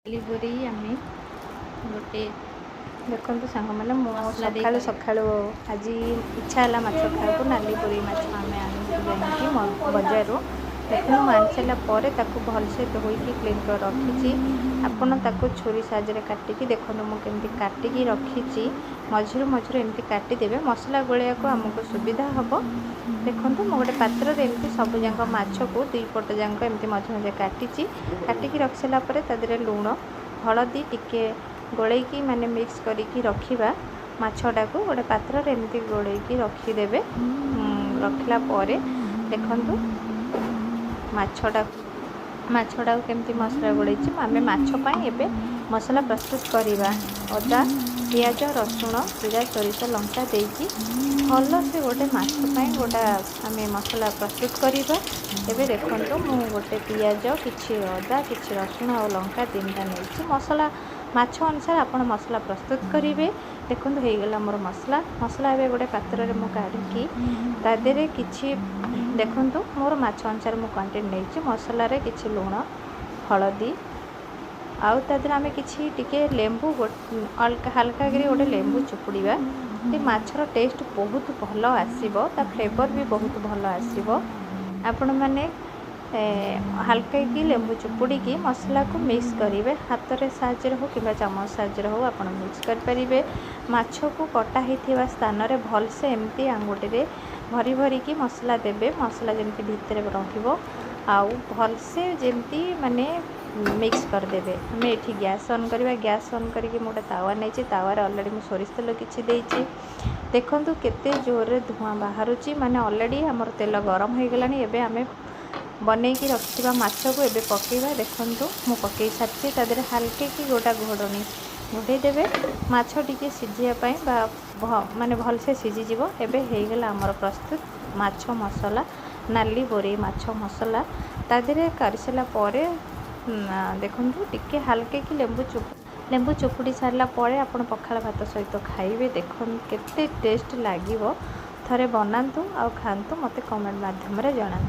Delivery ଆମେ ଗୋଟେ ଦେଖନ୍ତୁ ସାଙ୍ଗମାନେ ମୁଁ ମସଲା ଦେଇ ସକାଳୁ କରିବା। ସକାଳୁ ଆଜି ଇଚ୍ଛା ହେଲା ମାଛ ଖାଇବାକୁ। ନାଲି ପୁରି ମାଛ ଆମେ ଆଣିବୁ ଯାଇକି ବଜାରରୁ। ଦେଖନ୍ତୁ ମୁଁ ଆଣି ସାରିଲା ପରେ ତାକୁ ଭଲସେ ଧୋଇକି କ୍ଲିନ୍ କରି ରଖିଛି। ଆପଣ ତାକୁ ଛୁରୀ ସାହାଯ୍ୟରେ କାଟିକି ଦେଖନ୍ତୁ ମୁଁ କେମିତି କାଟିକି ରଖିଛି। ମଝିରୁ ମଝିରୁ ଏମିତି କାଟିଦେବେ, ମସଲା ଗୋଳେଇବାକୁ ଆମକୁ ସୁବିଧା ହେବ। ଦେଖନ୍ତୁ ମୁଁ ଗୋଟେ ପାତ୍ରରେ ଏମିତି ସବୁଯାକ ମାଛକୁ ଦୁଇ ପଟ ଯାକ ଏମିତି ମଝି ମଝିରେ କାଟିଛି। କାଟିକି ରଖି ସାରିଲା ପରେ ତା ଦେହରେ ଲୁଣ ହଳଦୀ ଟିକେ ଗୋଳେଇକି ମାନେ ମିକ୍ସ କରିକି ରଖିବା। ମାଛଟାକୁ ଗୋଟେ ପାତ୍ରରେ ଏମିତି ଗୋଳେଇକି ରଖିଦେବେ। ରଖିଲା ପରେ ଦେଖନ୍ତୁ ମାଛଟାକୁ କେମିତି ମସଲା ଗୋଳେଇଛି। ଆମେ ମାଛ ପାଇଁ ଏବେ ମସଲା ପ୍ରସ୍ତୁତ କରିବା। ଅଦା ପିଆଜ ରସୁଣ ଜିରା ସୋରିଷ ଲଙ୍କା ଦେଇକି ଭଲସେ ଗୋଟେ ମାଛ ପାଇଁ ଗୋଟେ ଆମେ ମସଲା ପ୍ରସ୍ତୁତ କରିବା। ଏବେ ଦେଖନ୍ତୁ ମୁଁ ଗୋଟେ ପିଆଜ କିଛି ଅଦା କିଛି ରସୁଣ ଆଉ ଲଙ୍କା ତିନିଟା ନେଇଛି। ମସଲା ମାଛ ଅନୁସାରେ ଆପଣ ମସଲା ପ୍ରସ୍ତୁତ କରିବେ। ଦେଖନ୍ତୁ ହେଇଗଲା ମୋର ମସଲା ଏବେ ଗୋଟେ ପାତ୍ରରେ ମୁଁ କାଢ଼ିକି ତା ଦେହରେ କିଛି ଦେଖନ୍ତୁ ମୋର ମାଛ ଅନୁସାରେ ମୁଁ କ୍ୱାଣ୍ଟିଟି ନେଇଛି। ମସଲାରେ କିଛି ଲୁଣ ହଳଦୀ ଆଉ ତା ଦେହରେ ଆମେ କିଛି ଟିକେ ଲେମ୍ବୁ ହାଲକା କରି ଗୋଟେ ଲେମ୍ବୁ ଚିପୁଡ଼ିବା। ସେ ମାଛର ଟେଷ୍ଟ ବହୁତ ଭଲ ଆସିବ, ତା ଫ୍ଲେଭର ବି ବହୁତ ଭଲ ଆସିବ। ଆପଣମାନେ ହାଲକା କି ଲେମ୍ବୁ ଚିପୁଡ଼ିକି ମସଲାକୁ ମିକ୍ସ କରିବେ। ହାତରେ ସାହାଯ୍ୟରେ ହେଉ କିମ୍ବା ଚାମଚ ସାହାଯ୍ୟରେ ହେଉ ଆପଣ ମିକ୍ସ କରିପାରିବେ। ମାଛକୁ କଟା ହେଇଥିବା ସ୍ଥାନରେ ଭଲସେ ଏମିତି ଆଙ୍ଗୁଠିରେ ଭରି ଭରିକି ମସଲା ଦେବେ। ମସଲା ଯେମିତି ଭିତରେ ରହିବ ଆଉ ଭଲସେ ଯେମିତି ମାନେ ମିକ୍ସ କରିଦେବେ। ଆମେ ଏଠି ଗ୍ୟାସ୍ ଅନ୍ କରିବା। ଗ୍ୟାସ୍ ଅନ୍ କରିକି ମୁଁ ଗୋଟେ ତାୱା ନେଇଛି। ତାୱାରେ ଅଲରେଡ଼ି ମୁଁ ସୋରିଷ ତେଲ କିଛି ଦେଇଛି। ଦେଖନ୍ତୁ କେତେ ଜୋରରେ ଧୂଆଁ ବାହାରୁଛି, ମାନେ ଅଲରେଡ଼ି ଆମର ତେଲ ଗରମ ହେଇଗଲାଣି। ଏବେ ଆମେ ବନେଇକି ରଖିଥିବା ମାଛକୁ ଏବେ ପକାଇବା। ଦେଖନ୍ତୁ ମୁଁ ପକାଇ ସାରିଛି। ତା ଦେହରେ ହାଲକା କି ଗୋଟା ଘୋଡ଼ଣି ଘୋଡ଼େଇ ଦେବେ ମାଛ ଟିକେ ସିଝିବା ପାଇଁ ବା ମାନେ ଭଲସେ ସିଝିଯିବ। ଏବେ ହେଇଗଲା ଆମର ପ୍ରସ୍ତୁତ ମାଛ ମସଲା, ନାଲି ବୋରେଇ ମାଛ ମସଲା। ତା ଦେହରେ କରିସାରିଲା ପରେ ଦେଖନ୍ତୁ ଟିକେ ହାଲକା କି ଲେମ୍ବୁ ଚୁପୁଡ଼ି ସାରିଲା ପରେ ଆପଣ ପଖାଳ ଭାତ ସହିତ ଖାଇବେ। ଦେଖନ୍ତୁ କେତେ ଟେଷ୍ଟ ଲାଗିବ। ଥରେ ବନାନ୍ତୁ ଆଉ ଖାଆନ୍ତୁ, ମୋତେ କମେଣ୍ଟ ମାଧ୍ୟମରେ ଜଣାନ୍ତୁ।